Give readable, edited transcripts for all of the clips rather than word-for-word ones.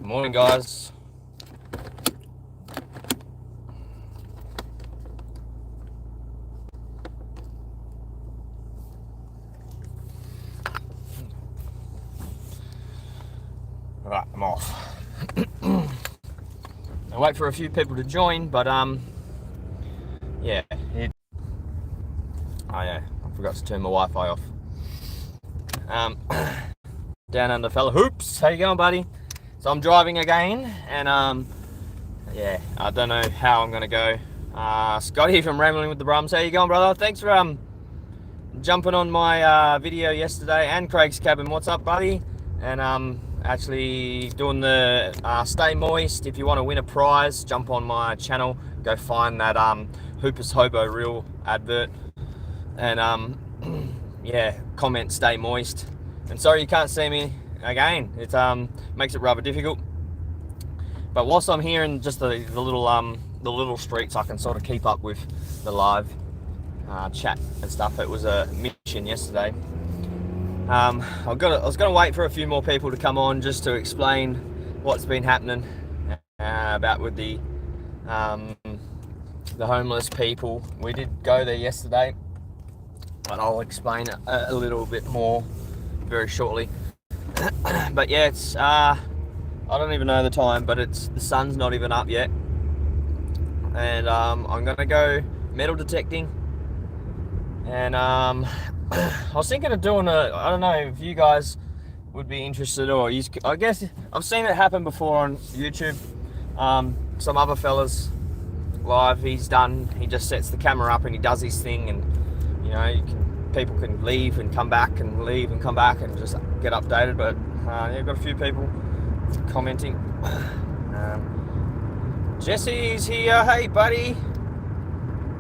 Morning, guys. Right, I'm off. I wait for a few people to join, but yeah. Oh yeah, I forgot to turn my Wi-Fi off. Down under fella hoops. How you going, buddy? So I'm driving again, and yeah, I don't know how I'm gonna go. Scotty from Rambling with the Brums. How you going, brother? Thanks for jumping on my video yesterday, and Craig's Cabin. What's up, buddy? And actually doing the Stay Moist. If you want to win a prize, jump on my channel. Go find that Hoopers Hobo Reel advert, and yeah, comment Stay Moist. And sorry you can't see me again. It makes it rather difficult. But whilst I'm here in just the little streets, I can sort of keep up with the live chat and stuff. It was a mission yesterday. I was going to wait for a few more people to come on just to explain what's been happening about with the homeless people. We did go there yesterday, but I'll explain a little bit more very shortly. But yeah, it's I don't even know the time, but the sun's not even up yet, and I'm gonna go metal detecting, and I was thinking of doing I don't know if you guys would be interested, or I guess I've seen it happen before on YouTube. Some other fellas live, he just sets the camera up and he does his thing, and you know, people can leave and come back and leave and come back and just get updated. But yeah, got a few people commenting. Jesse's here. Hey, buddy.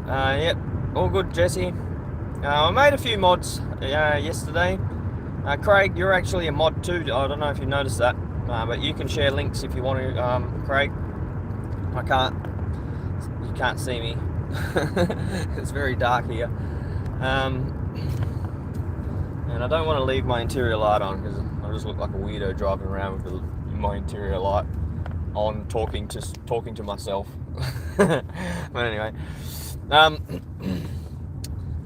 Yep, all good, Jesse. I made a few mods yesterday. Craig, you're actually a mod too. I don't know if you noticed that, but you can share links if you want to, Craig. You can't see me. It's very dark here. And I don't want to leave my interior light on because I just look like a weirdo driving around with my interior light on, talking to myself. But anyway,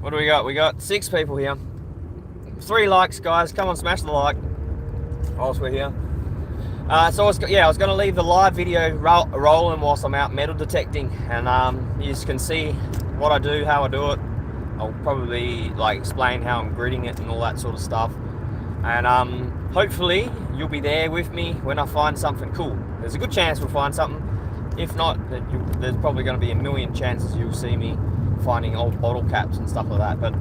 what do we got? We got 6 people here. 3 likes, guys. Come on, smash the like whilst we're here. So I was going to leave the live video rolling whilst I'm out metal detecting, and you can see what I do, how I do it. I'll probably explain how I'm gridding it and all that sort of stuff, and hopefully you'll be there with me when I find something cool. There's a good chance we'll find something. If not, there's probably going to be a million chances you'll see me finding old bottle caps and stuff like that. But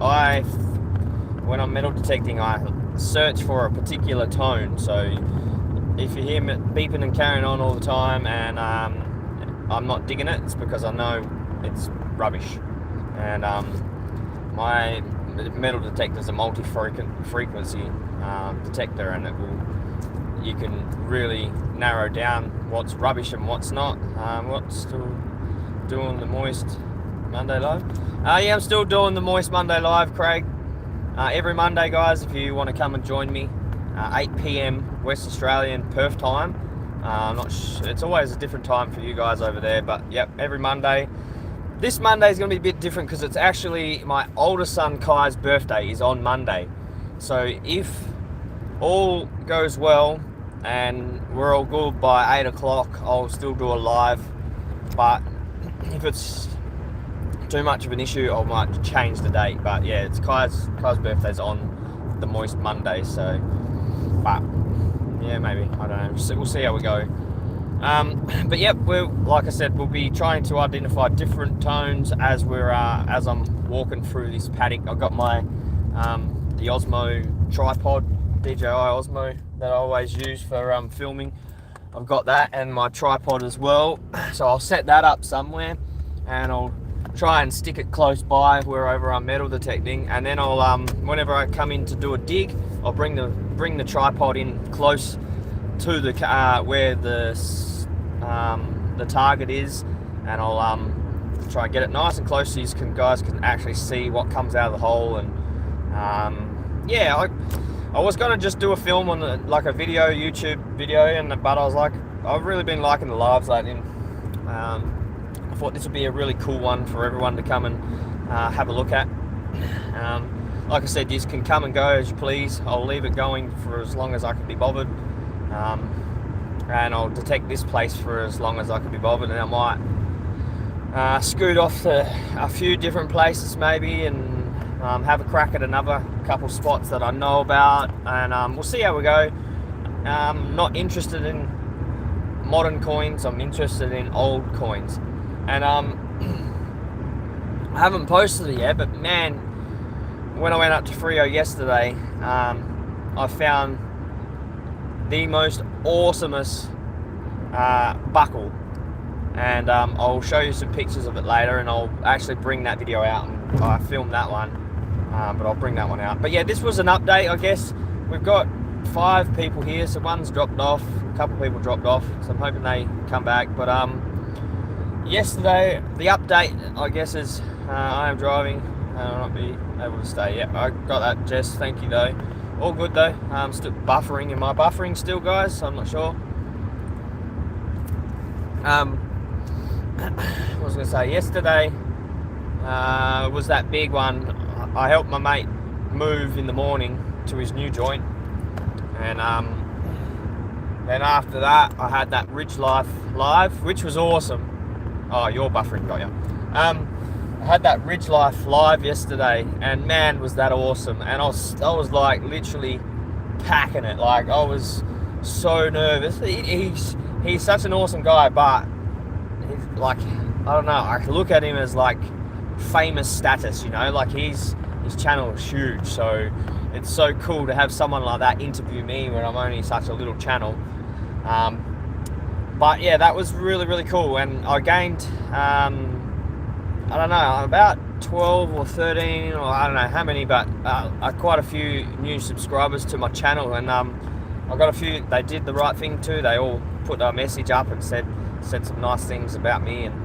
when I'm metal detecting, I search for a particular tone. So if you hear me beeping and carrying on all the time, and I'm not digging it, it's because I know it's rubbish. And my metal detector is a multi-frequency detector, and you can really narrow down what's rubbish and what's not. What's still doing the Moist Monday Live? Yeah, I'm still doing the Moist Monday Live, Craig. Every Monday, guys, if you want to come and join me, 8 p.m. West Australian Perth time. It's always a different time for you guys over there, but yep, every Monday. This Monday is going to be a bit different because it's actually my oldest son Kai's birthday is on Monday. So if all goes well and we're all good by 8 o'clock, I'll still do a live. But if it's too much of an issue, I might change the date. But yeah, it's Kai's birthday's on the Moist Monday. So, but yeah, maybe, I don't know. We'll see how we go. But yep, like I said, we'll be trying to identify different tones as as I'm walking through this paddock. I've got my the Osmo tripod, DJI Osmo, that I always use for filming. I've got that and my tripod as well, so I'll set that up somewhere and I'll try and stick it close by wherever I'm metal detecting, and then I'll whenever I come in to do a dig, I'll bring the tripod in close to the where the target is, and I'll try and get it nice and close so you guys can actually see what comes out of the hole. And yeah, I was gonna just do a film on a YouTube video, but I was like, I've really been liking the lives lately. I thought this would be a really cool one for everyone to come and have a look at. Like I said, you can come and go as you please. I'll leave it going for as long as I can be bothered, and I'll detect this place for as long as I can be bothered, and I might scoot off to a few different places maybe, and have a crack at another couple spots that I know about, and we'll see how we go. Not interested in modern coins, I'm interested in old coins, and I haven't posted it yet, but man, when I went up to Freo yesterday, I found the most awesomest buckle, and I'll show you some pictures of it later, and I'll actually bring that video out, and I filmed that one, but I'll bring that one out. But yeah, this was an update, I guess. We've got 5 people here, so one's dropped off, a couple people dropped off, so I'm hoping they come back. But yesterday, the update, I guess, is I am driving. I'll not be able to stay. Yeah, I got that, Jess. Thank you, though. All good, though. I'm still buffering. Am I buffering still, guys? I'm not sure. What was I going to say? Yesterday was that big one. I helped my mate move in the morning to his new joint. And then after that, I had that Ridge Life live, which was awesome. Oh, you're buffering, got you. I had that Ridge Life live yesterday, and man, was that awesome. And I was like literally packing it. Like, I was so nervous. He's such an awesome guy, but he's like, I don't know, I look at him as like famous status, you know, like his channel is huge, so it's so cool to have someone like that interview me when I'm only such a little channel. But yeah, that was really, really cool, and I gained I don't know, about 12 or 13, or I don't know how many, but quite a few new subscribers to my channel, and I got a few. They did the right thing too. They all put a message up and said some nice things about me, and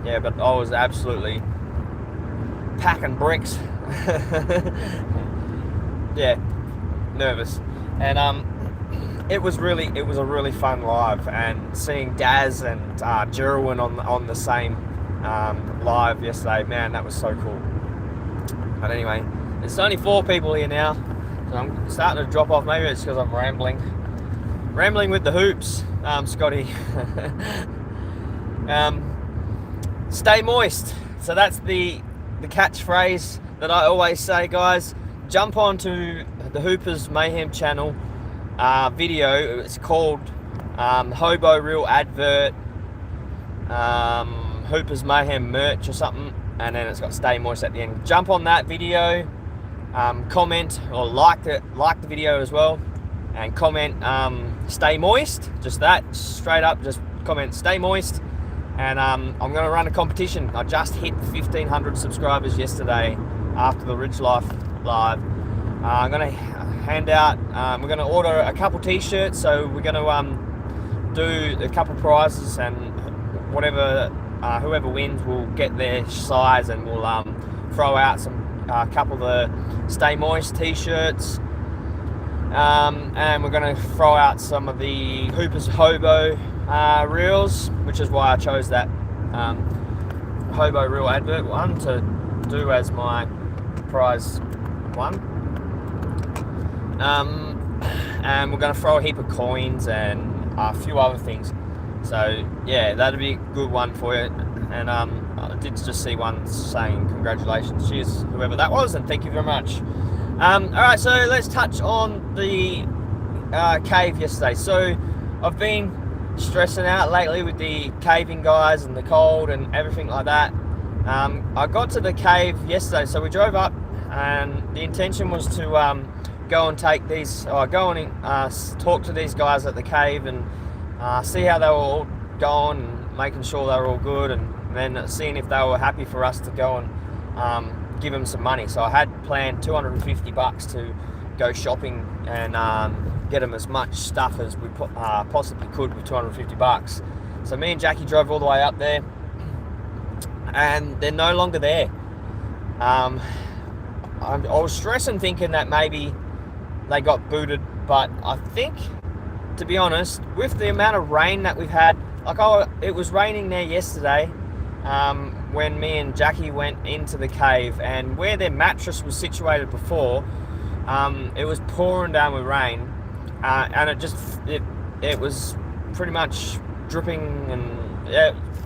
yeah, but I was absolutely packing bricks. Yeah, nervous, and it was a really fun live, and seeing Daz and Jerwin on the same live yesterday, man, that was so cool. But anyway, there's only 4 people here now, so I'm starting to drop off. Maybe it's because I'm rambling with the hoops, Scotty. Stay moist. So that's the catchphrase that I always say, guys. Jump onto the Hoopers Mayhem channel video. It's called Hobo Reel Advert, Hoopers Mayhem merch or something, and then it's got Stay Moist at the end. Jump on that video, comment or like the video as well, and comment Stay Moist, just that, straight up, just comment Stay Moist. And I'm going to run a competition. I just hit 1,500 subscribers yesterday after the Ridge Life live. I'm going to hand out, we're going to order a couple t-shirts, so we're going to do a couple prizes, and whatever, whoever wins will get their size, and we'll throw out a couple of the Stay Moist t-shirts, and we're going to throw out some of the Hoopers Hobo reels, which is why I chose that Hobo Reel Advert one to do as my prize one. And we're going to throw a heap of coins and a few other things. So yeah, that'll be a good one for you. And I did just see one saying congratulations, cheers, whoever that was, and thank you very much. Alright, so let's touch on the cave yesterday. So I've been stressing out lately with the caving guys and the cold and everything like that. I got to the cave yesterday, so we drove up, and the intention was to go and take these, or go and talk to these guys at the cave and see how they were all going, and making sure they were all good, and then seeing if they were happy for us to go and give them some money. So I had planned $250 to go shopping and get them as much stuff as we possibly could with $250. So me and Jackie drove all the way up there, and they're no longer there. I was stressing, thinking that maybe they got booted, but I think to be honest, with the amount of rain that we've had, like it was raining there yesterday when me and Jackie went into the cave, and where their mattress was situated before, it was pouring down with rain, and it was pretty much dripping, and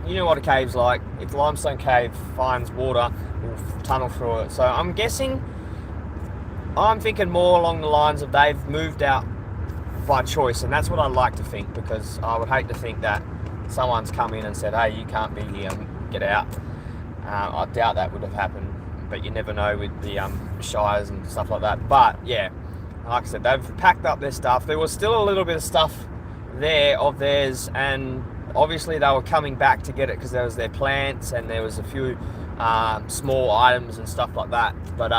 you know what a cave's like. If limestone cave finds water, we'll tunnel through it. So I'm thinking more along the lines of they've moved out by choice, and that's what I like to think, because I would hate to think that someone's come in and said, hey, you can't be here, get out. I doubt that would have happened, but you never know with the shires and stuff like that. But yeah, like I said, they've packed up their stuff. There was still a little bit of stuff there of theirs, and obviously they were coming back to get it because there was their plants and there was a few small items and stuff like that, but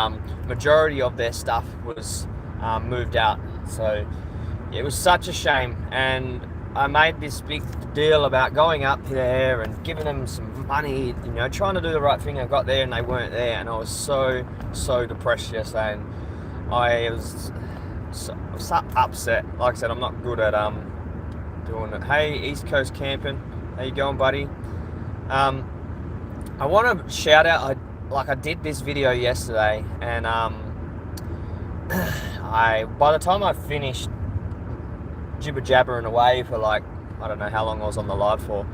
majority of their stuff was moved out. So it was such a shame, and I made this big deal about going up there and giving them some money, you know, trying to do the right thing. I got there and they weren't there, and I was so depressed yesterday, and I was so upset. Like I said, I'm not good at doing it. Hey, East Coast Camping, how you going, buddy? I want to shout out, I did this video yesterday, and by the time I finished jibber jabbering away for like, I don't know how long I was on the live for,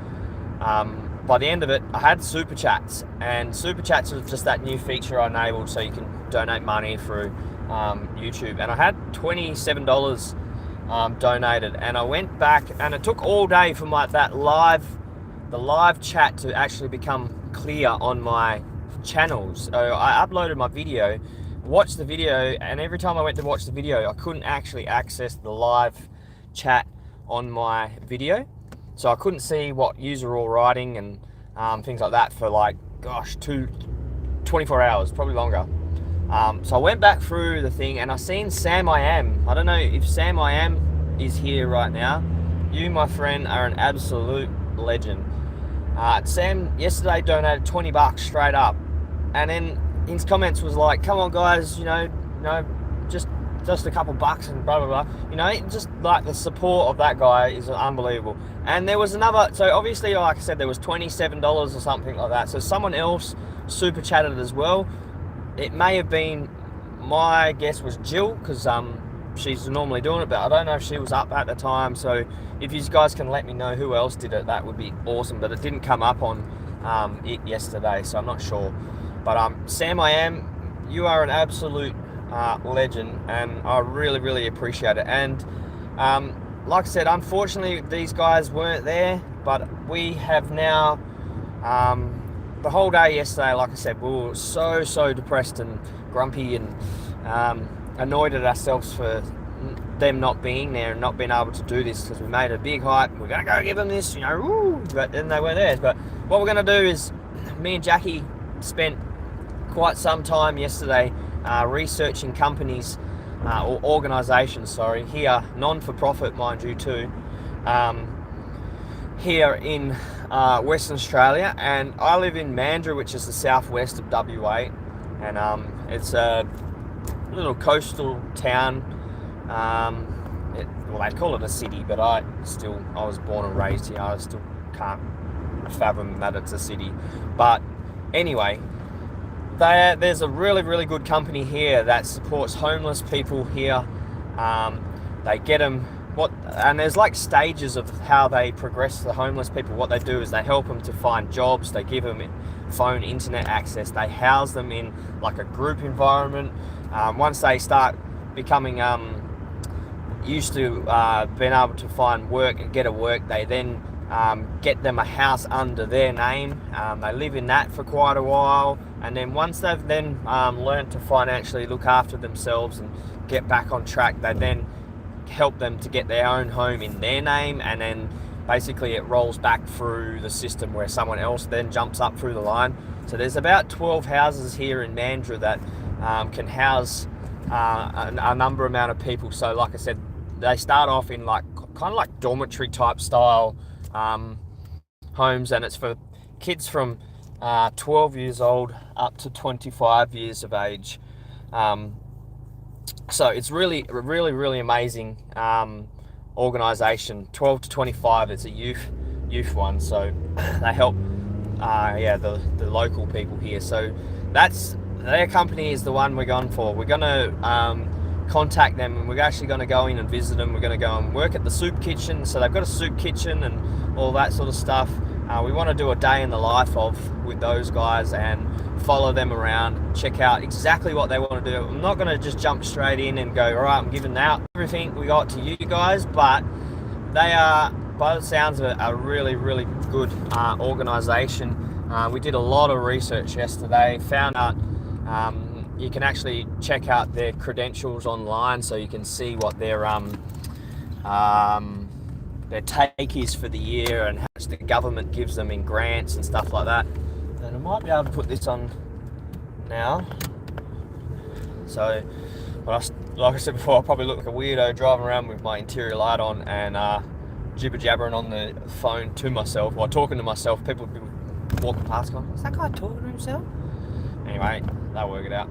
by the end of it I had super chats, and super chats was just that new feature I enabled so you can donate money through YouTube, and I had $27 donated, and I went back, and it took all day for the live chat to actually become clear on my channels. So I uploaded my video, watched the video, and every time I went to watch the video I couldn't actually access the live chat on my video, so I couldn't see what user were all writing and things like that for like, gosh, 24 hours, probably longer. So I went back through the thing, and I seen Sam I Am. I don't know if Sam I Am is here right now. You, my friend, are an absolute legend. Sam yesterday donated $20 straight up, and then his comments was like, come on guys, you know, just a couple bucks and blah blah blah. You know, just like the support of that guy is unbelievable. And there was another, so obviously, like I said, there was $27 or something like that. So someone else super chatted as well. It may have been, my guess was Jill, because she's normally doing it, but I don't know if she was up at the time. So if you guys can let me know who else did it, that would be awesome. But it didn't come up on it yesterday, so I'm not sure. But Sam I Am, you are an absolute legend, and I really appreciate it. And like I said, unfortunately these guys weren't there, but we have now the whole day yesterday, like I said, we were so depressed and grumpy and annoyed at ourselves for them not being there and not being able to do this, because we made a big hype and we're gonna go give them this, you know, woo, but then they weren't there. But what we're gonna do is, me and Jackie spent quite some time yesterday researching companies or organisations, here, non-for-profit mind you too, here in Western Australia. And I live in Mandurah, which is the southwest of WA, and it's a little coastal town. Well, they call it a city, but I was born and raised here. I still can't fathom that it's a city. But anyway, there's a really good company here that supports homeless people here. They get them, and there's like stages of how they progress the homeless people. What they do is they help them to find jobs, they give them phone, internet access, they house them in like a group environment. Once they start becoming used to being able to find work and get a work, they then get them a house under their name. They live in that for quite a while, and then once they've then learned to financially look after themselves and get back on track, they then help them to get their own home in their name, and then basically it rolls back through the system where someone else then jumps up through the line. So there's about 12 houses here in Mandurah that can house a number amount of people. So like I said, they start off in like kind of like dormitory type style homes, and it's for kids from 12 years old up to 25 years of age. So it's really amazing organisation, 12 to 25. It's a youth one, so they help the local people here. So that's their company is the one we're going for. We're going to contact them, and we're actually going to go in and visit them. We're going to go and work at the soup kitchen. So they've got a soup kitchen and all that sort of stuff. We want to do a day in the life with those guys and follow them around, check out exactly what they want to do. I'm not going to just jump straight in and go, all right, I'm giving out everything we got to you guys, but they are, by the sounds of it, a really, really good organisation. We did a lot of research yesterday, found out you can actually check out their credentials online, so you can see what their take is for the year and how much the government gives them in grants and stuff like that. And I might be able to put this on now. So, like I said before, I probably look like a weirdo driving around with my interior light on and jibber jabbering on the phone to myself, or talking to myself. People would be walking past going, is that guy talking to himself? Anyway, they'll work it out.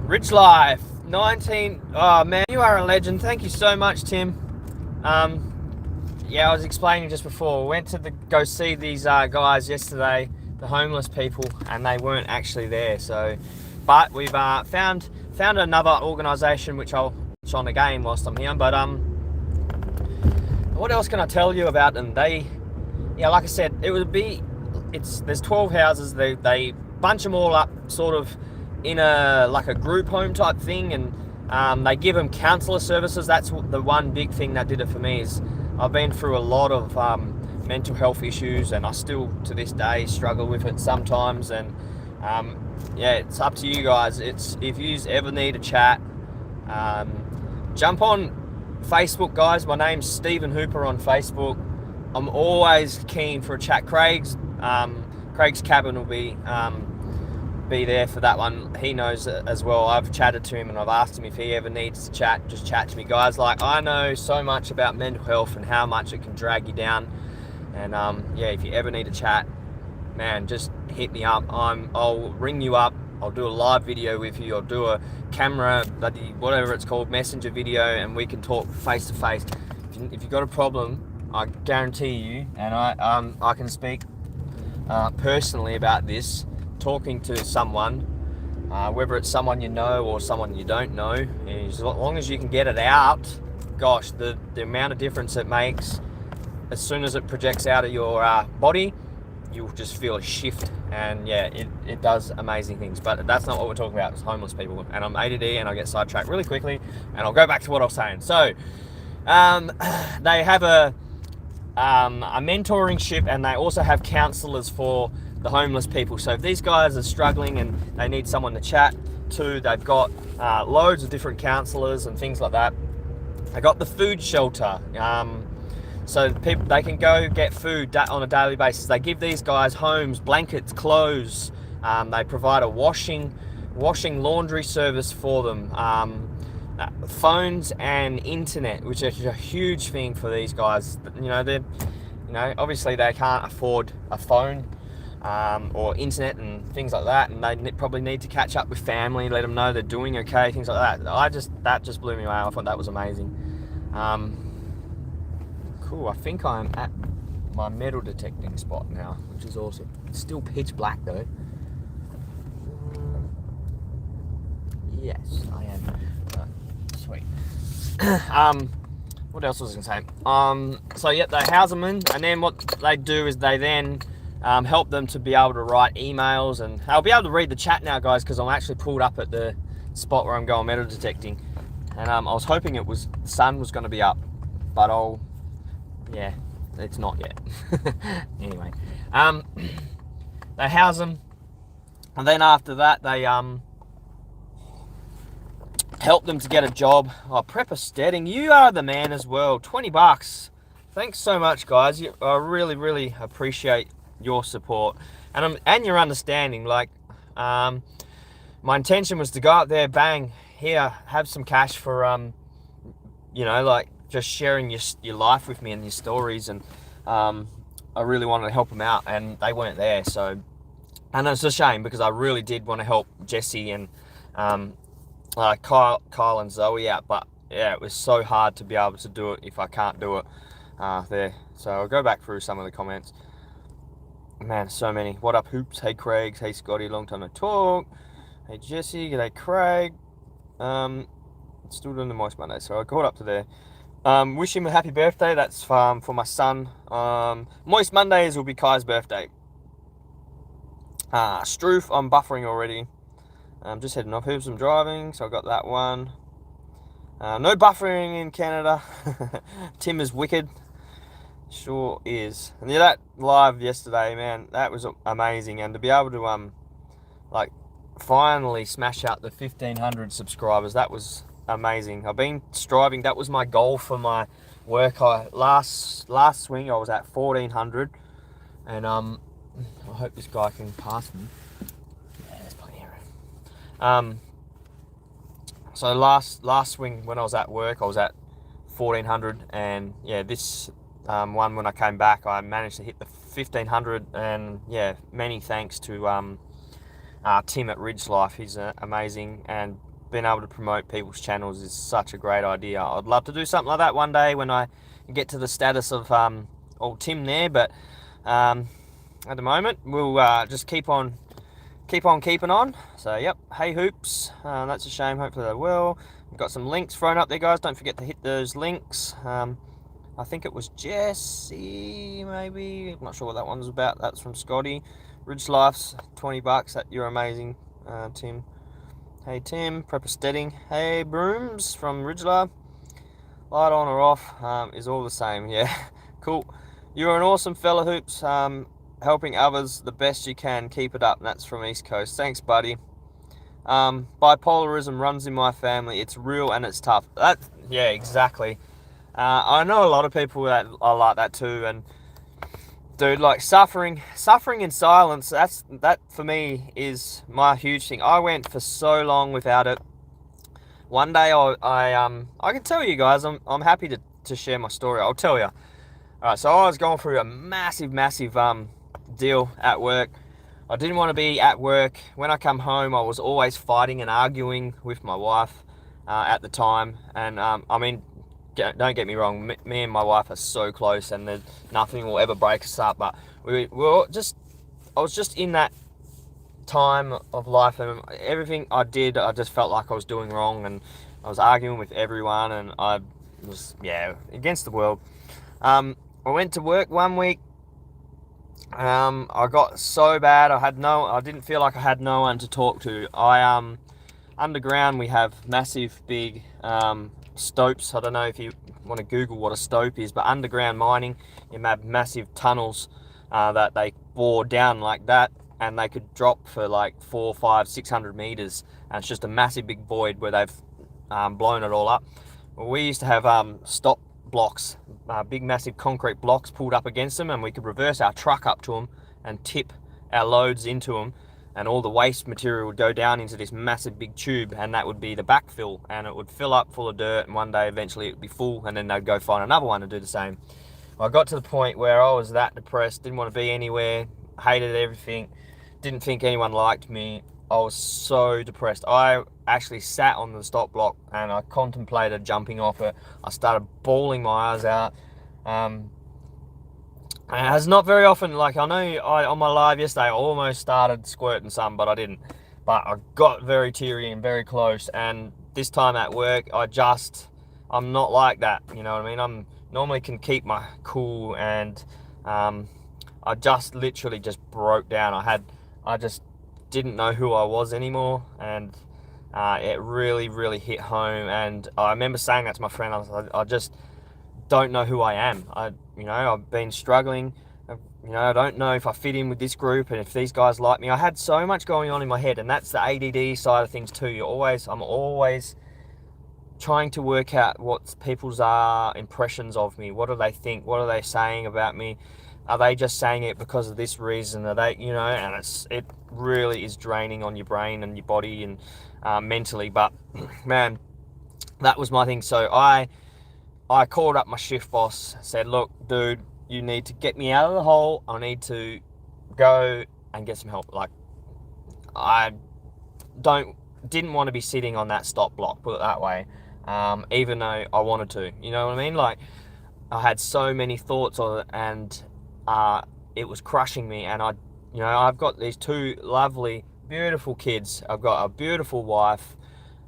Rich Life 19. Oh man, you are a legend. Thank you so much, Tim. Yeah, I was explaining just before. We went to go see these guys yesterday, the homeless people, and they weren't actually there. So, but we've found another organisation which I'll touch on again whilst I'm here. But what else can I tell you about them? Like I said, there's 12 houses. They bunch them all up, sort of in a group home type thing, and they give them counsellor services. That's the one big thing that did it for me. Is I've been through a lot of mental health issues, and I still to this day struggle with it sometimes. And it's up to you guys. If you ever need a chat, jump on Facebook, guys. My name's Stephen Hooper on Facebook. I'm always keen for a chat. Craig's cabin will be there for that one. He knows it as well. I've chatted to him and I've asked him if he ever needs to chat, just chat to me, guys. Like, I know so much about mental health and how much it can drag you down. And if you ever need a chat, man, just hit me up. I'll ring you up. I'll do a live video with you. I'll do a camera, whatever it's called, messenger video, and we can talk face to face. If you've got a problem, I guarantee you, and I can speak personally about this. Talking to someone, whether it's someone you know or someone you don't know, as long as you can get it out, gosh, the amount of difference it makes. As soon as it projects out of your body, you'll just feel a shift, and it does amazing things. But that's not what we're talking about. It's homeless people, and I'm ADD and I get sidetracked really quickly, and I'll go back to what I was saying. So they have a mentoring ship, and they also have counsellors for the homeless people. So if these guys are struggling and they need someone to chat to, they've got loads of different counsellors and things like that. They got the food shelter, so people, they can go get food on a daily basis. They give these guys homes, blankets, clothes. They provide a washing laundry service for them, phones and internet, which is a huge thing for these guys. Obviously they can't afford a phone or internet and things like that, and they probably need to catch up with family, let them know they're doing okay, things like that. That just blew me away. I thought that was amazing. Cool. I think I'm at my metal detecting spot now, which is awesome. It's still pitch black though. Yes, I am. Sweet. What else was I going to say? They house them in, and then what they do is they then help them to be able to write emails, and I'll be able to read the chat now, guys, because I'm actually pulled up at the spot where I'm going metal detecting, and I was hoping the sun was going to be up, but it's not yet. Anyway, they house them, and then after that they help them to get a job. Prepper Steading, you are the man as well. $20. Thanks so much, guys. I really, really appreciate your support and your understanding. Like, my intention was to go out there, bang, here, have some cash for just sharing your life with me and your stories, and I really wanted to help them out, and they weren't there. So, and it's a shame, because I really did want to help Jesse and Kyle and Zoe out, but yeah, it was so hard to be able to do it if I can't do it there. So I'll go back through some of the comments. Man, so many. What up, Hoops? Hey, Craig. Hey, Scotty. Long time no talk. Hey, Jesse. G'day, Craig. Still doing the Moist Monday, so I caught up to there. Wish him a happy birthday. That's for my son. Moist Mondays will be Kai's birthday. Stroof, I'm buffering already. I'm just heading off. Hoops, I'm driving, so I got that one. No buffering in Canada. Tim is wicked. Sure is. And yeah, that live yesterday, man, that was amazing. And to be able to like finally smash out the 1,500 subscribers, that was amazing. I've been striving. That was my goal for my work. Last swing I was at 1,400, and I hope this guy can pass me. Yeah, there's plenty of room. So last swing when I was at work, I was at 1,400, and yeah, this one when I came back, I managed to hit the 1,500, and yeah, many thanks to Tim at Ridge Life. He's amazing, and being able to promote people's channels is such a great idea. I'd love to do something like that one day when I get to the status of old Tim there, but at the moment we'll just keep on keeping on. So yep, hey Hoops, that's a shame. Hopefully they will. We've got some links thrown up there, guys. Don't forget to hit those links. I think it was Jesse, maybe. I'm not sure what that one's about. That's from Scotty. Ridge Life's $20. That you're amazing, Tim. Hey Tim, Prepper Steading. Hey Brooms from Ridge Life. Light on or off is all the same. Yeah, cool. You're an awesome fella, Hoops. Helping others the best you can. Keep it up. And that's from East Coast. Thanks, buddy. Bipolarism runs in my family. It's real and it's tough. Yeah, exactly. I know a lot of people that are like that too, and dude, like suffering in silence. That for me is my huge thing. I went for so long without it. One day I can tell you guys. I'm happy to share my story. I'll tell you. All right, so I was going through a massive deal at work. I didn't want to be at work. When I come home, I was always fighting and arguing with my wife at the time, and I mean. Don't get me wrong, me and my wife are so close, and nothing will ever break us up, but I was just in that time of life, and everything I did, I just felt like I was doing wrong, and I was arguing with everyone, and I was, yeah, against the world. I went to work one week. I got so bad, I didn't feel like I had no one to talk to. Underground, we have massive, big, stopes. I don't know if you want to Google what a stope is, but underground mining, you have massive tunnels that they bore down like that, and they could drop for like 400, 500, 600 meters, and it's just a massive big void where they've blown it all up. Well, we used to have stop blocks, big massive concrete blocks pulled up against them, and we could reverse our truck up to them and tip our loads into them, and all the waste material would go down into this massive big tube, and that would be the backfill, and it would fill up full of dirt, and one day eventually it would be full, and then they'd go find another one to do the same. I got to the point where I was that depressed, didn't want to be anywhere, hated everything, didn't think anyone liked me. I was so depressed. I actually sat on the stop block and I contemplated jumping off it. I started bawling my eyes out. And it's not very often, like I know on my live yesterday, I almost started squirting some, but I didn't. But I got very teary and very close, and this time at work, I'm not like that, you know what I mean? I'm normally can keep my cool, and I just literally just broke down. I just didn't know who I was anymore, and it really hit home. And I remember saying that to my friend. I just don't know who I am. I've been struggling. I don't know if I fit in with this group and if these guys like me. I had so much going on in my head, and that's the ADD side of things too. I'm always trying to work out what people's impressions of me. What do they think? What are they saying about me? Are they just saying it because of this reason? Are they, and it really is draining on your brain and your body and mentally. But man, that was my thing. So I called up my shift boss, said, look, dude, you need to get me out of the hole. I need to go and get some help. Like, I didn't want to be sitting on that stop block, put it that way. even though I wanted to. You know what I mean? Like, I had so many thoughts on it, and it was crushing me. And I've got these two lovely, beautiful kids. I've got a beautiful wife,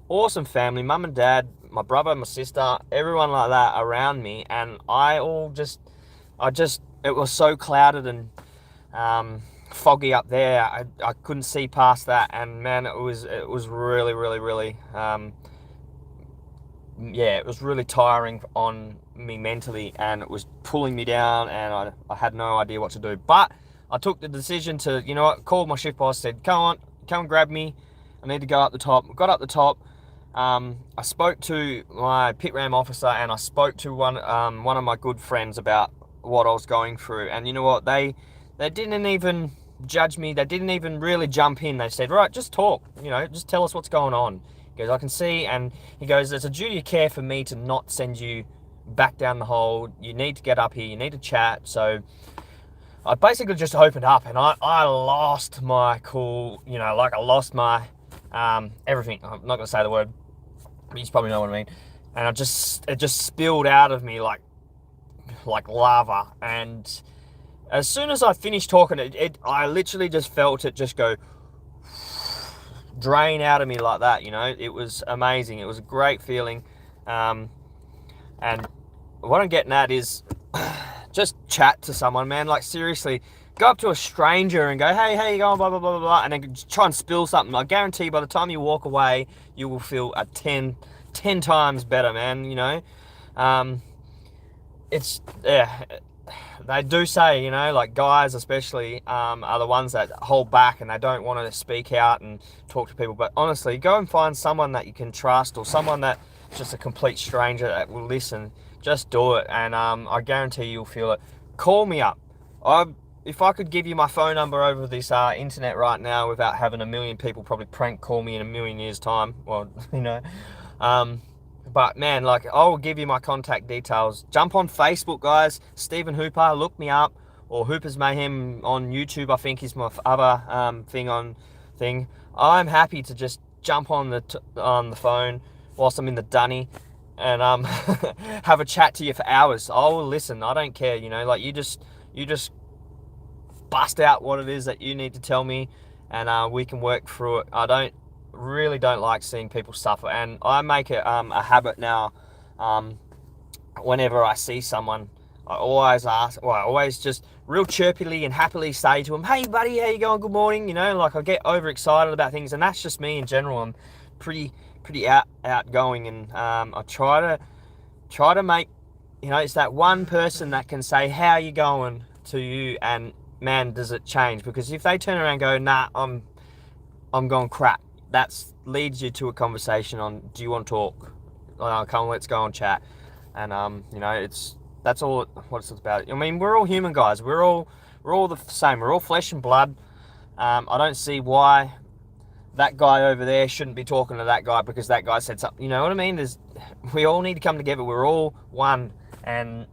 awesome family, mum and dad, my brother, my sister, everyone like that around me. And it was so clouded and foggy up there. I couldn't see past that, and man, it was really, really, really, it was really tiring on me mentally, and it was pulling me down, and I had no idea what to do. But I took the decision to, called my shift boss, said, come and grab me. I need to go up the top. Got up the top. I spoke to my pit ram officer, and I spoke to one of my good friends about what I was going through. And you know what? They didn't even judge me. They didn't even really jump in. They said, right, just talk. Just tell us what's going on. He goes, I can see. And he goes, it's a duty of care for me to not send you back down the hole. You need to get up here. You need to chat. So I basically just opened up, and I lost my cool, I lost my everything. I'm not going to say the word, but you probably know what I mean. And it just spilled out of me like lava. And as soon as I finished talking, I literally just felt it just go drain out of me like that. It was amazing. It was a great feeling. And what I'm getting at is just chat to someone, man. Like, seriously, go up to a stranger and go, hey, how you going, blah, blah, blah, blah, blah, and then try and spill something. I guarantee by the time you walk away, you will feel 10 times better, man. They do say, like, guys especially are the ones that hold back and they don't want to speak out and talk to people. But honestly, go and find someone that you can trust, or someone that just a complete stranger that will listen. Just do it, and I guarantee you'll feel it. Call me up. If I could give you my phone number over this internet right now without having a million people probably prank call me in a million years' time, well, but man, like, I'll give you my contact details. Jump on Facebook, guys. Stephen Hooper, look me up, or Hooper's Mayhem on YouTube, I think is my other thing. I'm happy to just jump on the phone whilst I'm in the dunny and have a chat to you for hours. I will listen. I don't care. Like, you just bust out what it is that you need to tell me, and we can work through it. I really don't like seeing people suffer, and I make it a habit now. Whenever I see someone, I always just real chirpily and happily say to them, hey buddy, how you going, good morning. Like, I get overexcited about things, and that's just me in general. I'm pretty outgoing, and I try to make, it's that one person that can say, how you going, to you, and man, does it change. Because if they turn around and go, nah, I'm going crap, that leads you to a conversation on, do you want to talk? Come on, let's go and chat. And that's all what it's about. I mean, we're all human, guys. We're all the same. We're all flesh and blood. I don't see why that guy over there shouldn't be talking to that guy because that guy said something. You know what I mean? We all need to come together. We're all one, and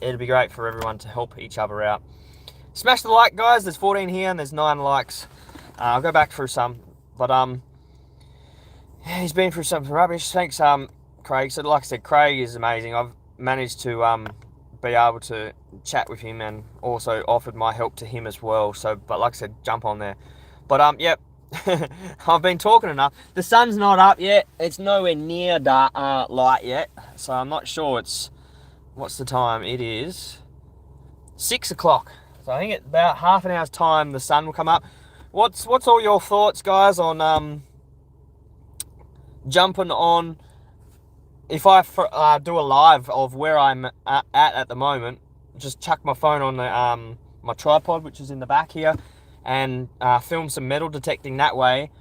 it'd be great for everyone to help each other out. Smash the like, guys. There's 14 here and there's 9 likes. I'll go back through some, but he's been through some rubbish. Thanks, Craig. So, like I said, Craig is amazing. I've managed to be able to chat with him, and also offered my help to him as well. So, but like I said, jump on there. But yep. I've been talking enough. The sun's not up yet. It's nowhere near dark, light yet. So I'm not sure what's the time? It is 6 o'clock. So I think at about half an hour's time the sun will come up. What's all your thoughts, guys, on jumping on? If I do a live of where I'm at the moment, just chuck my phone on the my tripod, which is in the back here, and film some metal detecting that way.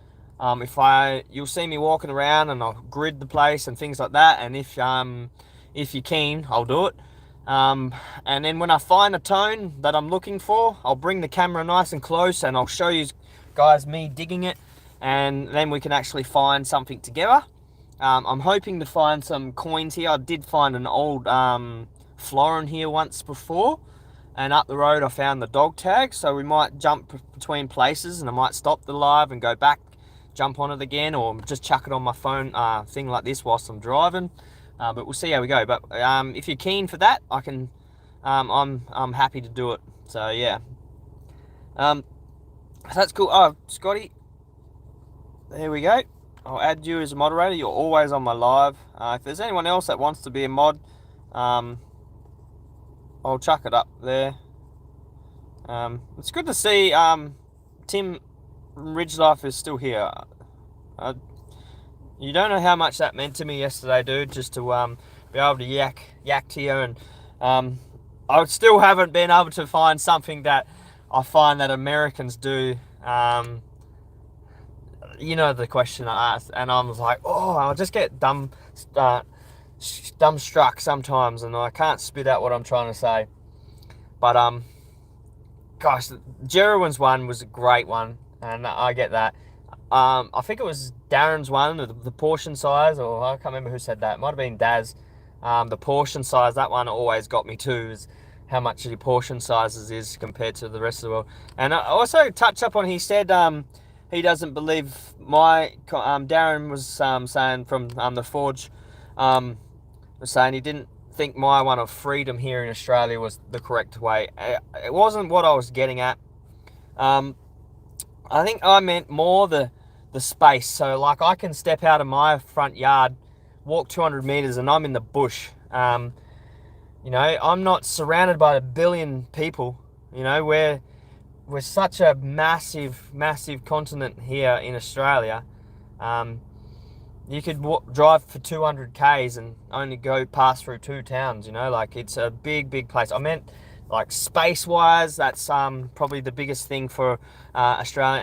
You'll see me walking around, and I'll grid the place and things like that. And if you're keen, I'll do it. And then when I find a tone that I'm looking for, I'll bring the camera nice and close, and I'll show you guys me digging it, and then we can actually find something together. I'm hoping to find some coins here. I did find an old florin here once before, and up the road I found the dog tag, so we might jump between places, and I might stop the live and go back, jump on it again, or just chuck it on my phone thing like this whilst I'm driving. But we'll see how we go. But if you're keen for that, I can. I'm happy to do it. So yeah. So that's cool. Oh, Scotty, there we go. I'll add you as a moderator. You're always on my live. If there's anyone else that wants to be a mod, I'll chuck it up there. It's good to see Tim Ridgelife is still here. You don't know how much that meant to me yesterday, dude, just to be able to yak to you. And I still haven't been able to find something that I find that Americans do. You know the question I asked, and I was like, oh, I'll just get dumbstruck sometimes, and I can't spit out what I'm trying to say. But gosh, Jerwin's one was a great one, and I get that. I think it was Darren's one, the portion size, or I can't remember who said that. It might have been Daz. The portion size, that one always got me too, is how much the portion sizes is compared to the rest of the world. And I also touch up on, he said he doesn't believe Darren was saying from the Forge, was saying he didn't think my one of freedom here in Australia was the correct way. It wasn't what I was getting at. I think I meant more the space. So like I can step out of my front yard, walk 200 meters, and I'm in the bush. You know, I'm not surrounded by a billion people. You know, we're such a massive continent here in Australia. You could drive for 200 k's and only go past through 2 towns. You know, like it's a big place. I meant like space wise, that's probably the biggest thing for Australia.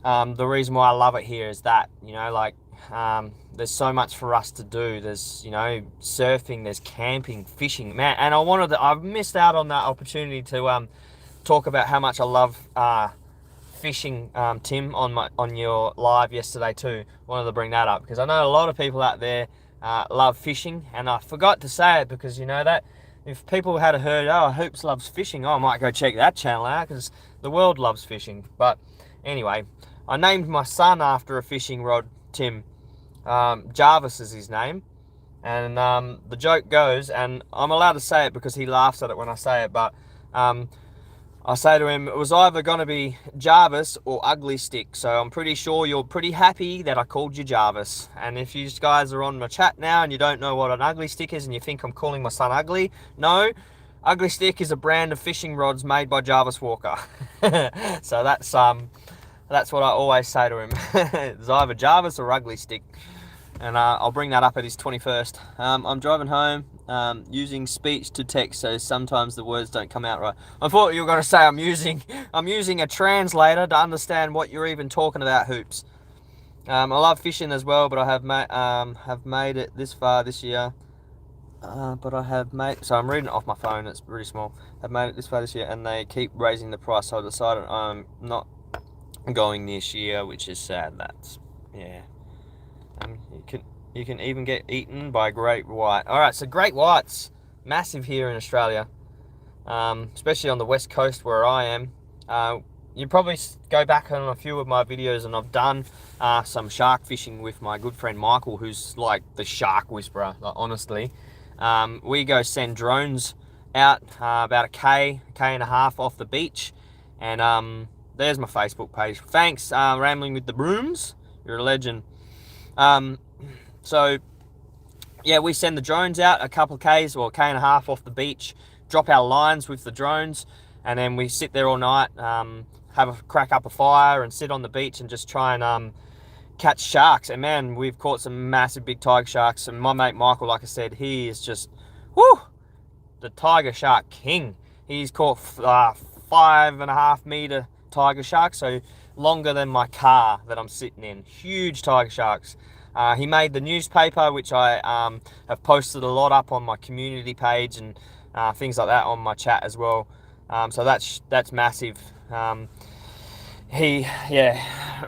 And the reason why I love it here is that, you know, like there's so much for us to do. There's, you know, surfing, there's camping, fishing, man. And I've missed out on that opportunity to talk about how much I love fishing, Tim, on your live yesterday too. Wanted to bring that up because I know a lot of people out there love fishing, and I forgot to say it because, you know, that if people had heard, oh, Hoops loves fishing, I might go check that channel out because the world loves fishing. But anyway, I named my son after a fishing rod, Tim. Jarvis is his name. And the joke goes, and I'm allowed to say it because he laughs at it when I say it, but I say to him, it was either going to be Jarvis or Ugly Stick. So I'm pretty sure you're pretty happy that I called you Jarvis. And if you guys are on my chat now and you don't know what an Ugly Stick is and you think I'm calling my son ugly, no. Ugly Stick is a brand of fishing rods made by Jarvis Walker. So that's what I always say to him. It's either Jarvis or Ugly Stick. And I'll bring that up at his 21st. I'm driving home using speech to text, so sometimes the words don't come out right. I thought you were going to say I'm using a translator to understand what you're even talking about, Hoops. I love fishing as well, but I have made it this far this year. So I'm reading it off my phone. It's really small. I've made it this far this year, and they keep raising the price. So I decided I'm not going this year, which is sad. Yeah. You can even get eaten by great white. All right, so great whites, massive here in Australia, especially on the west coast where I am. You probably go back on a few of my videos, and I've done some shark fishing with my good friend Michael, who's like the shark whisperer. Like, honestly, we go send drones out about a k and a half off the beach, and there's my Facebook page. Thanks, Rambling with the Brooms. You're a legend. So yeah, we send the drones out a couple of k's or a k and a half off the beach, drop our lines with the drones, and then we sit there all night, crack up a fire and sit on the beach and just try and catch sharks. And man, we've caught some massive big tiger sharks. And my mate Michael, like I said, he is just the tiger shark king. He's caught 5.5 meter tiger sharks, so longer than my car that I'm sitting in. Huge tiger sharks. He made the newspaper, which I have posted a lot up on my community page and things like that on my chat as well. So that's massive. I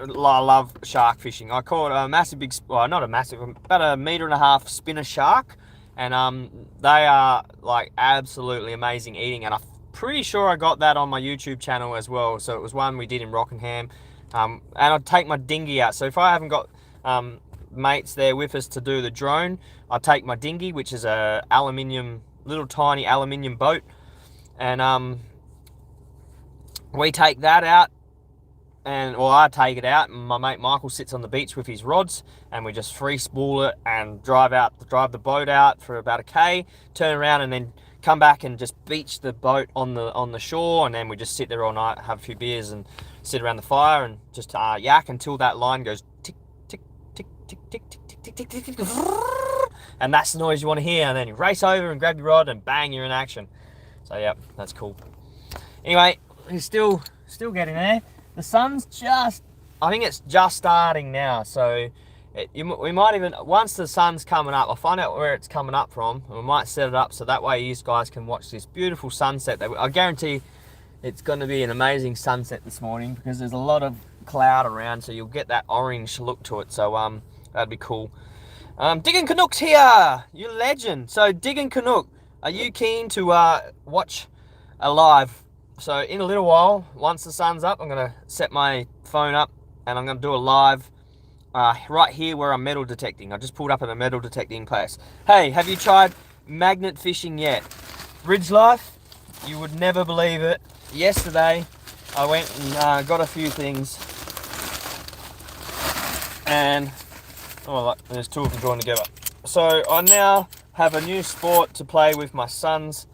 love shark fishing. I caught a massive not a massive, about 1.5 meter spinner shark, and they are like absolutely amazing eating. And I'm pretty sure I got that on my YouTube channel as well. So it was one we did in Rockingham. And I'd take my dinghy out. So if I haven't got mates there with us to do the drone, I take my dinghy, which is a little tiny aluminium boat, and we take that out, I take it out, and my mate Michael sits on the beach with his rods, and we just free spool it and drive the boat out for about a K, turn around, and then come back and just beach the boat on the shore, and then we just sit there all night, have a few beers, and sit around the fire and just yak until that line goes tick tick tick tick tick tick tick tick tick tick, and that's the noise you want to hear. And then you race over and grab your rod, and bang, you're in action. So yeah, that's cool. Anyway, he's still getting there. The sun's I think it's just starting now. So we might even, once the sun's coming up, I'll find out where it's coming up from, and we might set it up so that way you guys can watch this beautiful sunset. I guarantee it's going to be an amazing sunset this morning, because there's a lot of cloud around, so you'll get that orange look to it. So that'd be cool. Diggin' Canuck's here, you legend. So Diggin' Canuck, are you keen to watch a live? So in a little while, once the sun's up, I'm going to set my phone up and I'm going to do a live right here where I'm metal detecting. I just pulled up at a metal detecting place. Hey, have you tried magnet fishing yet? Ridge Life, you would never believe it. Yesterday, I went and got a few things, and there's two of them joined together. So I now have a new sport to play with my sons.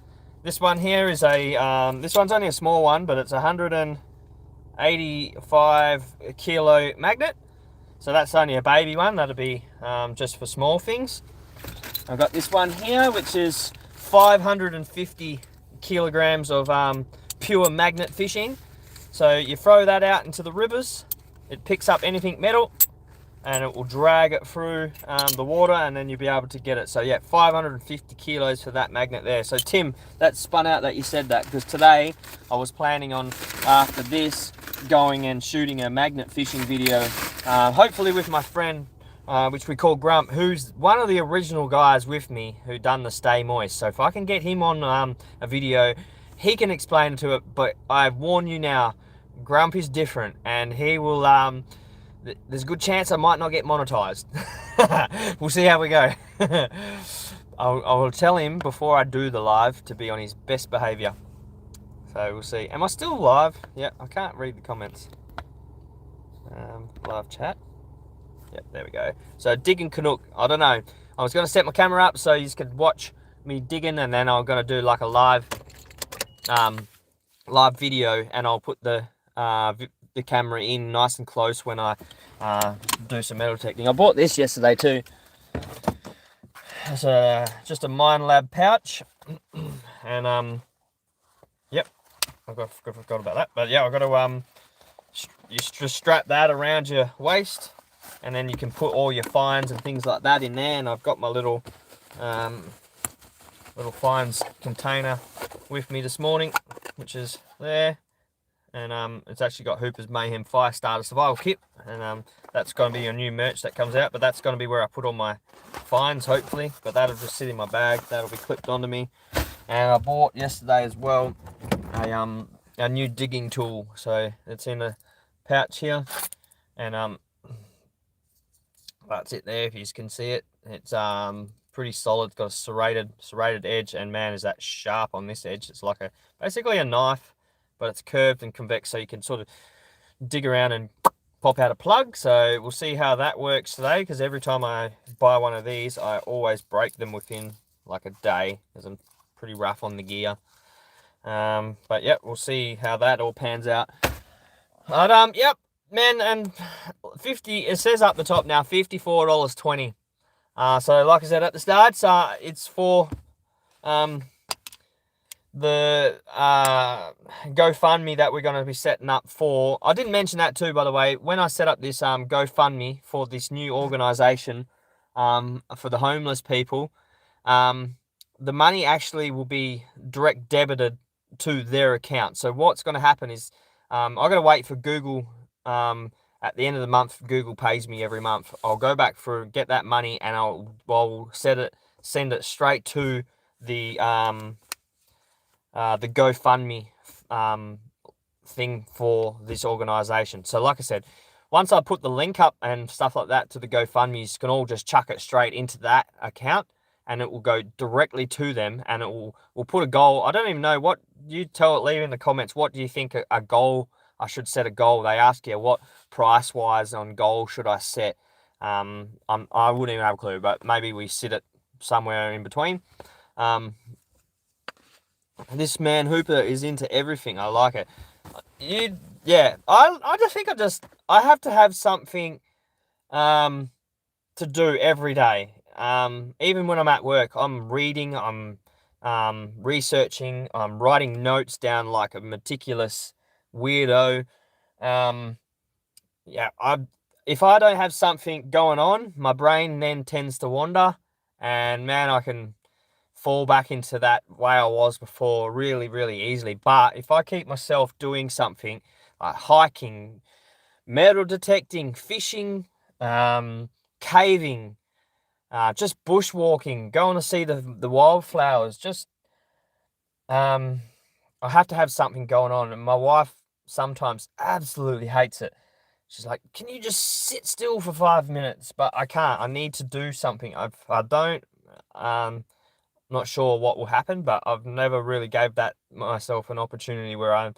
This one here is this one's only a small one, but it's a 185 kilo magnet. So that's only a baby one. That'll be just for small things. I've got this one here, which is 550 kilograms of pure magnet fishing. So you throw that out into the rivers, it picks up anything metal, and it will drag it through the water, and then you'll be able to get it. So yeah, 550 kilos for that magnet there. So Tim, that spun out that you said that, because today I was planning on, after this, going and shooting a magnet fishing video, hopefully with my friend, which we call Grump, who's one of the original guys with me who done the Stay Moist. So if I can get him on a video, he can explain to it. But I warn you now, Grump is different, and he will there's a good chance I might not get monetized. We'll see how we go. I will tell him before I do the live to be on his best behavior. So we'll see. Am I still live? Yeah, I can't read the comments. Live chat. Yep, there we go. So Diggin' Canuck, I don't know. I was going to set my camera up so you could watch me digging, and then I'm going to do like a live video, and I'll put the camera in nice and close when I do some metal detecting. I bought this yesterday too. It's just a Mind Lab pouch, and yep, I forgot about that. But yeah, I've got to you just strap that around your waist, and then you can put all your fines and things like that in there. And I've got my little fines container with me this morning, which is there. And it's actually got Hooper's Mayhem Fire Starter Survival Kit, and that's going to be a new merch that comes out, but that's going to be where I put all my fines, hopefully. But that'll just sit in my bag, that'll be clipped onto me. And I bought yesterday as well a new digging tool, so it's in a pouch here, and that's it there. If you can see it, it's pretty solid. It's got a serrated edge, and man, is that sharp on this edge. It's like basically a knife, but it's curved and convex, so you can sort of dig around and pop out a plug. So we'll see how that works today, because every time I buy one of these, I always break them within like a day, because I'm pretty rough on the gear. But yep, we'll see how that all pans out. But yep, man, and 50, it says up the top now, $54.20. So like I said at the start, it's for the GoFundMe that we're going to be setting up for. I didn't mention that too, by the way. When I set up this GoFundMe for this new organization for the homeless people, the money actually will be direct debited to their account. So what's going to happen is I'm going to wait for Google. At the end of the month, Google pays me every month. I'll go back get that money, and I'll send it straight to the GoFundMe thing for this organization. So like I said, once I put the link up and stuff like that to the GoFundMe, you can all just chuck it straight into that account and it will go directly to them, and it will put a goal. I don't even know what you tell it, leave in the comments. What do you think a goal, I should set a goal? They ask you what price wise on goal should I set. I wouldn't even have a clue, but maybe we sit it somewhere in between. This man Hooper is into everything. I like it. I just think I have to have something to do every day. Even when I'm at work, I'm reading, I'm researching, I'm writing notes down like a meticulous weirdo. If I don't have something going on, my brain then tends to wander, and man, I can fall back into that way I was before really, really easily. But if I keep myself doing something like hiking, metal detecting, fishing, caving, just bushwalking, going to see the wildflowers, just I have to have something going on. And my wife sometimes absolutely hates it. She's like, can you just sit still for 5 minutes? But I can't. I need to do something. If I don't, not sure what will happen, but I've never really gave that myself an opportunity where I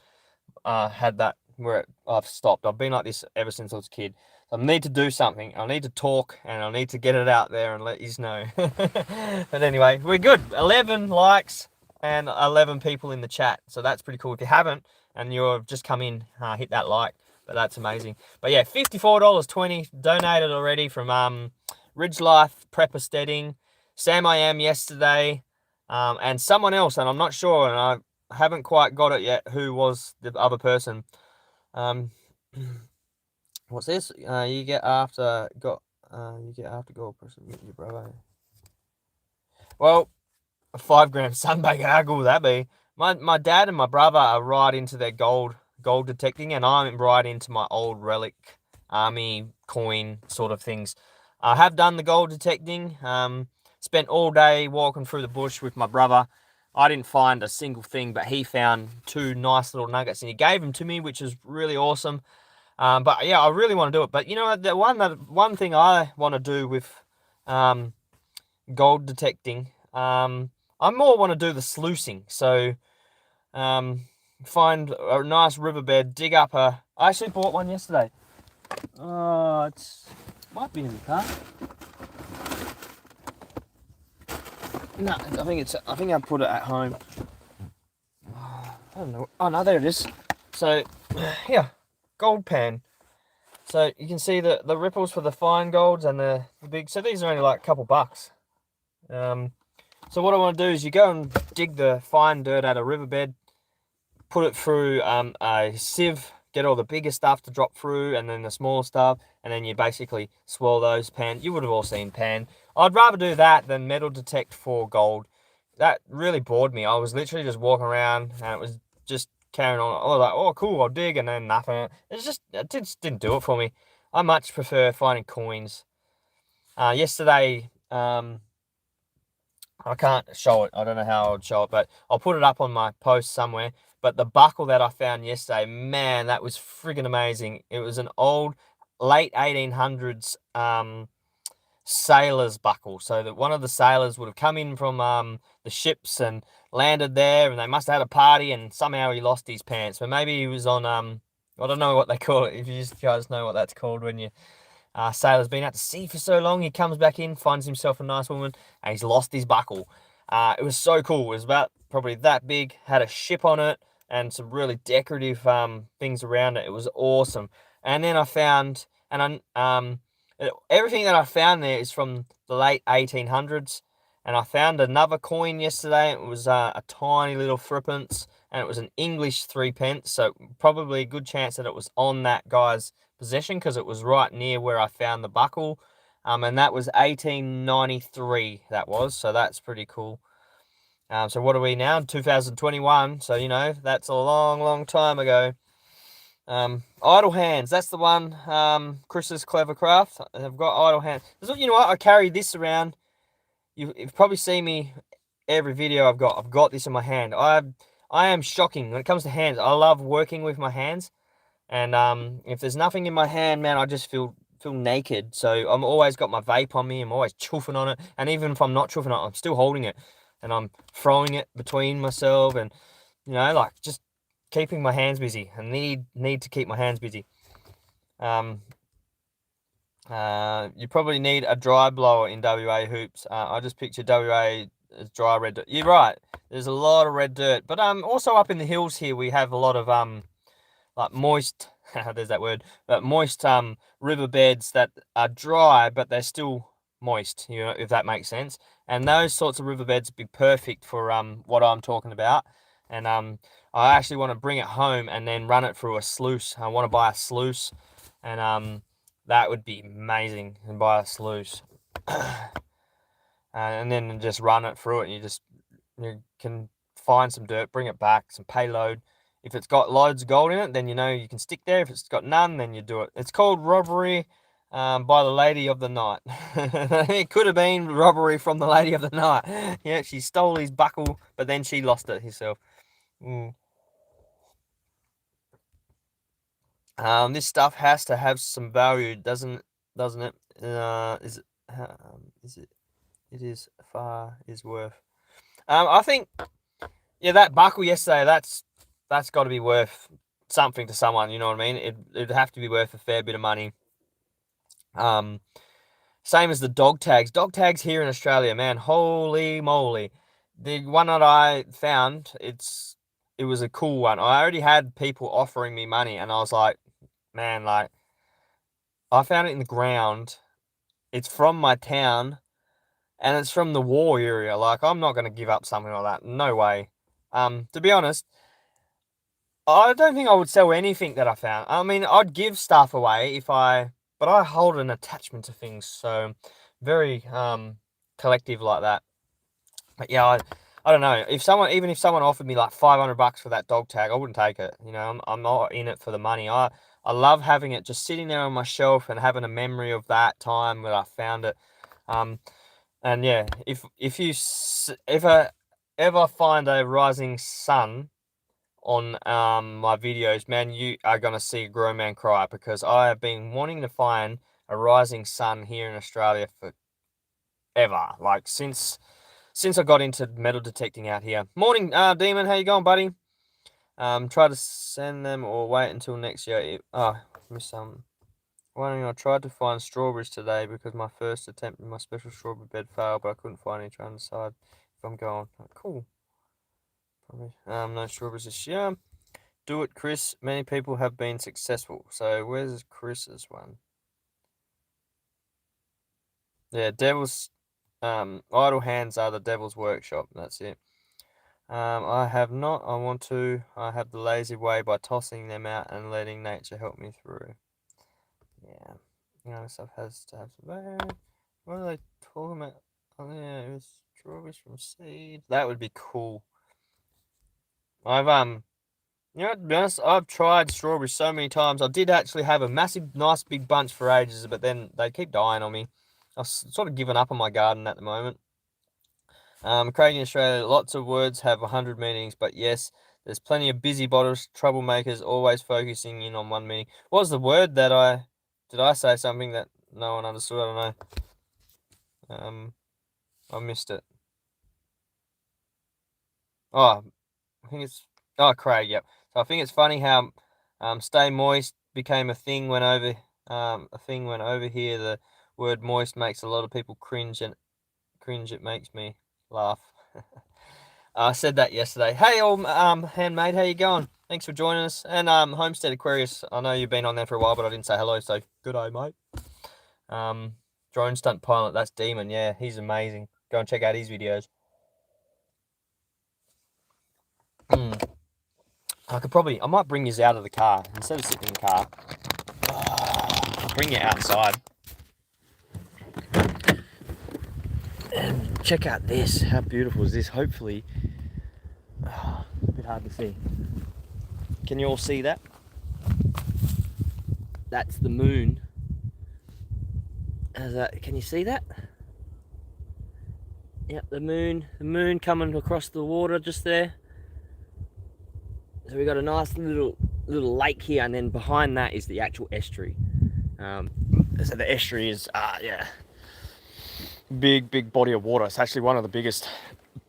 had that where I've stopped. I've been like this ever since I was a kid. So I need to do something. I need to talk, and I need to get it out there and let you know. But anyway, we're good. 11 likes and 11 people in the chat. So that's pretty cool. If you haven't and you've just come in, hit that like. But that's amazing. But yeah, $54.20 donated already from Ridge Life Prepper Steading, Sam I Am yesterday, and someone else, and I'm not sure, and I haven't quite got it yet who was the other person. What's this? You get after goal person, your brother. Well, a 5 gram sunbake. How good would that be? My dad and my brother are right into their gold detecting, and I'm right into my old relic army coin sort of things. I have done the gold detecting. Spent all day walking through the bush with my brother. I didn't find a single thing, but he found 2 nice little nuggets, and he gave them to me, which is really awesome. But yeah, I really want to do it. But you know, the one thing I want to do with gold detecting, I more want to do the sluicing. So find a nice riverbed, dig up I actually bought one yesterday. Oh, might be in the car. No, I think I put it at home. I don't know. Oh no, there it is. So, yeah, gold pan. So you can see the ripples for the fine golds and the big. So these are only like a couple bucks. So what I want to do is you go and dig the fine dirt out of riverbed, put it through a sieve, get all the bigger stuff to drop through, and then the smaller stuff, and then you basically swirl those pan. You would have all seen pan. I'd rather do that than metal detect for gold. That really bored me. I was literally just walking around, and it was just carrying on. I was like, oh, cool, I'll dig, and then nothing. It just didn't do it for me. I much prefer finding coins. Yesterday, I can't show it. I don't know how I would show it, but I'll put it up on my post somewhere. But the buckle that I found yesterday, man, that was friggin' amazing. It was an old, late 1800s sailor's buckle. So that one of the sailors would have come in from the ships and landed there, and they must have had a party, and somehow he lost his pants. But maybe he was on, I don't know what they call it. If you guys know what that's called when you... sailor's been out to sea for so long, he comes back in, finds himself a nice woman, and he's lost his buckle. It was so cool. It was about probably that big, had a ship on it, and some really decorative things around it. It was awesome. And then I found, everything that I found there is from the late 1800s. And I found another coin yesterday. It was a tiny little threepence, and it was an English 3p. So probably a good chance that it was on that guy's possession, because it was right near where I found the buckle. And that was 1893, that was. So that's pretty cool. So what are we now? 2021. So, you know, that's a long, long time ago. Idle hands. That's the one. Chris's Clever Craft. I've got idle hands. You know what? I carry this around. You've probably seen me every video I've got this in my hand. I I am shocking when it comes to hands. I love working with my hands, and if there's nothing in my hand, man, I just feel naked. So I'm always got my vape on me. I'm always chuffing on it, and even if I'm not chuffing on it, I'm still holding it, and I'm throwing it between myself, and like just keeping my hands busy. I need to keep my hands busy. You probably need a dry blower in WA hoops. I just picture WA as dry red dirt. You're right. There's a lot of red dirt, but also up in the hills here we have a lot of like moist. There's that word, but moist riverbeds that are dry, but they're still moist. If that makes sense. And those sorts of riverbeds would be perfect for what I'm talking about. And I actually want to bring it home and then run it through a sluice. I want to buy a sluice, and that would be amazing. And buy a sluice, and then just run it through it. And you can find some dirt, bring it back, some payload. If it's got loads of gold in it, then you can stick there. If it's got none, then you do it. It's called robbery by the lady of the night. It could have been robbery from the lady of the night. Yeah, she stole his buckle, but then she lost it herself. This stuff has to have some value, doesn't it? Is it? Is it? It is far is worth. I think, yeah, that buckle yesterday, that's got to be worth something to someone. You know what I mean? It'd have to be worth a fair bit of money. Same as the dog tags. Dog tags here in Australia, man, holy moly! The one that I found, it was a cool one. I already had people offering me money, and I was like, man, like, I found it in the ground. It's from my town, and it's from the war area. Like, I'm not going to give up something like that. No way. To be honest, I don't think I would sell anything that I found. I mean, I'd give stuff away but I hold an attachment to things, so very collective like that. But yeah, I don't know. Even if someone offered me like $500 for that dog tag, I wouldn't take it. I'm not in it for the money. I love having it just sitting there on my shelf and having a memory of that time when I found it. And yeah, if I ever find a rising sun on my videos, man, you are gonna see a grown man cry, because I have been wanting to find a rising sun here in Australia for ever, like since I got into metal detecting out here. Morning, Demon, how you going, buddy? Try to send them or wait until next year. Missed some. I tried to find strawberries today because my first attempt in my special strawberry bed failed, but I couldn't find any, trying to decide if I'm going. Oh, cool. Probably. No strawberries this year. Do it, Chris. Many people have been successful. So where's Chris's one? Yeah, Devil's idle hands are the Devil's workshop. That's it. I have not. I want to. I have the lazy way by tossing them out and letting nature help me through. Yeah. Stuff has to have some value. What are they talking about? Oh yeah, it was strawberries from seed. That would be cool. I've to be honest, I've tried strawberries so many times. I did actually have a massive, nice big bunch for ages, but then they keep dying on me. I've sort of given up on my garden at the moment. Craig in Australia, lots of words have 100 meanings, but yes, there's plenty of busybodies, troublemakers, always focusing in on one meaning. What was the word did I say something that no one understood? I don't know. I missed it. Oh, I think it's, Craig, yep. So I think it's funny how, stay moist became a thing when over here. The word moist makes a lot of people cringe, and it makes me laugh. I said that yesterday. Hey, old handmade, how you going? Thanks for joining us. And Homestead Aquarius, I know you've been on there for a while, but I didn't say hello, so good day, mate. Drone stunt pilot, that's Demon. Yeah, he's amazing. Go and check out his videos. I might bring you out of the car instead of sitting in the car. Bring you outside. And check out this. How beautiful is this? Hopefully, a bit hard to see. Can you all see that? That's the moon. Can you see that? Yep, the moon coming across the water just there. So we got a nice little lake here, and then behind that is the actual estuary. So the estuary is yeah, big body of water. It's actually one of the biggest.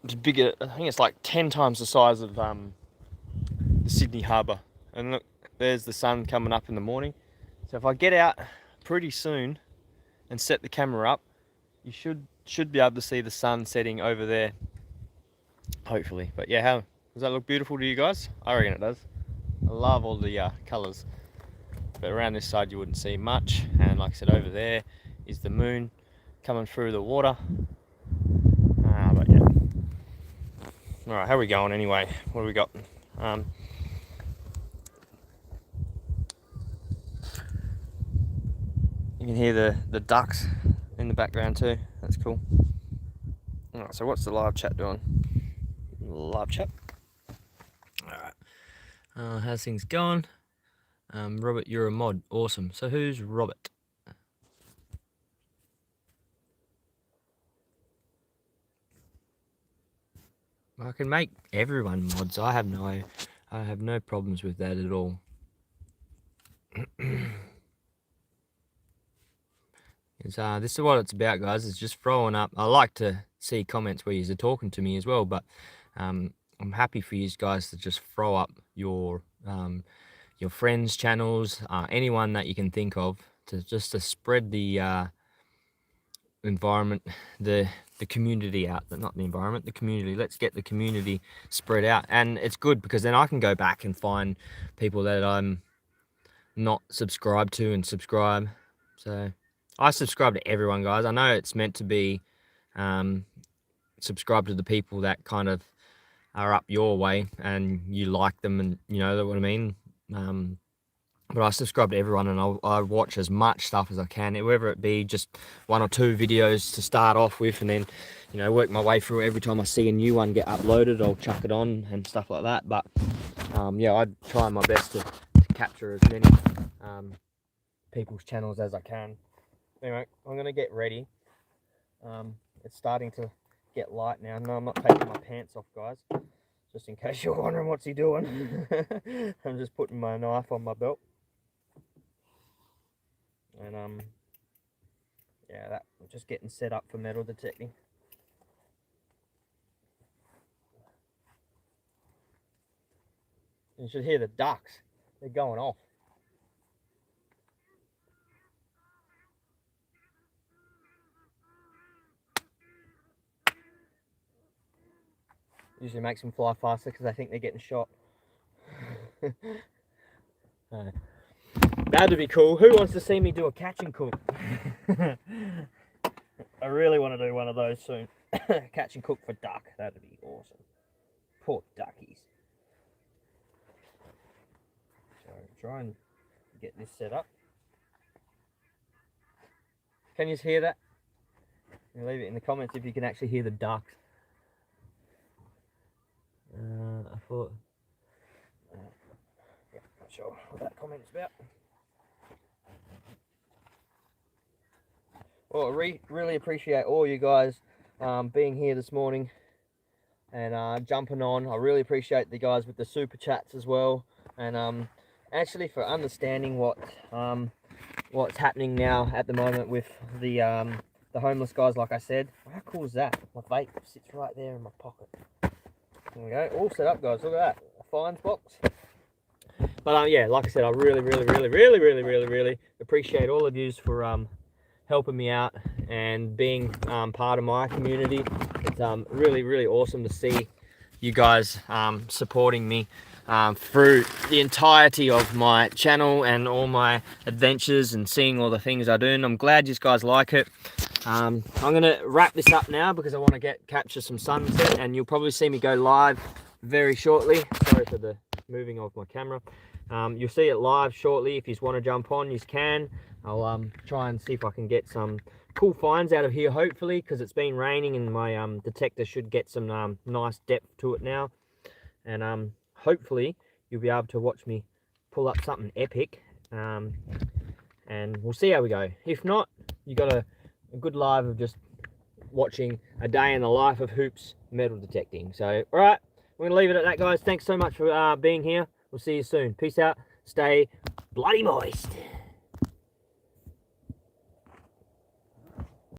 It's bigger. I think it's like 10 times the size of the Sydney Harbour. And look, there's the sun coming up in the morning. So if I get out pretty soon and set the camera up, you should be able to see the sun setting over there, hopefully. But yeah, how does that look beautiful to you guys? I reckon it does. I love all the colours. But around this side you wouldn't see much. And like I said, over there is the moon coming through the water. But yeah. Alright, how are we going anyway? What do we got? You can hear the ducks in the background too. That's cool. Alright, so what's the live chat doing? Live chat. Alright. How's things going? Robert, you're a mod. Awesome. So who's Robert? I can make everyone mods. I have no problems with that at all. This is what it's about, guys. It's just throwing up. I like to see comments where you're talking to me as well, but I'm happy for you guys to just throw up your friends' channels, anyone that you can think of, to spread the environment, the community out. Not the environment, the community. Let's get the community spread out, and it's good because then I can go back and find people that I'm not subscribed to and subscribe. So I subscribe to everyone, guys. I know it's meant to be subscribe to the people that kind of are up your way and you like them, and you know what I mean. But I subscribe to everyone, and I watch as much stuff as I can, whether it be just 1 or 2 videos to start off with, and then, you know, work my way through. Every time I see a new one get uploaded, I'll chuck it on and stuff like that. But yeah, I try my best to capture as many people's channels as I can. Anyway, I'm going to get ready. It's starting to get light now. No, I'm not taking my pants off, guys. Just in case you're wondering what's he doing. I'm just putting my knife on my belt. And yeah, I'm just getting set up for metal detecting. You should hear the ducks. They're going off. Usually makes them fly faster because I think they're getting shot. That'd be cool. Who wants to see me do a catch and cook? I really want to do one of those soon. Catch and cook for duck. That'd be awesome. Poor duckies. So try and get this set up. Can you hear that? Leave it in the comments if you can actually hear the ducks. I thought, yeah, not sure what that comment's about. Well, I really appreciate all you guys being here this morning and jumping on. I really appreciate the guys with the super chats as well, and actually for understanding what's happening now at the moment with the homeless guys. Like I said, how cool is that? My vape sits right there in my pocket. There we go, all set up, guys. Look at that, a fines box. But yeah, like I said, I really appreciate all of yous for helping me out and being part of my community. It's really awesome to see you guys supporting me through the entirety of my channel and all my adventures and seeing all the things I do, and I'm glad you guys like it. I'm gonna wrap this up now because I want to capture some sunset, and you'll probably see me go live very shortly. Sorry for the moving of my camera. You'll see it live shortly. If you want to jump on, you can. I'll try and see if I can get some cool finds out of here, hopefully, because it's been raining and my detector should get some nice depth to it now. And hopefully you'll be able to watch me pull up something epic. And we'll see how we go. If not, you got a good live of just watching a day in the life of Hoops metal detecting. So, all right, we're going to leave it at that, guys. Thanks so much for being here. We'll see you soon. Peace out. Stay bloody moist.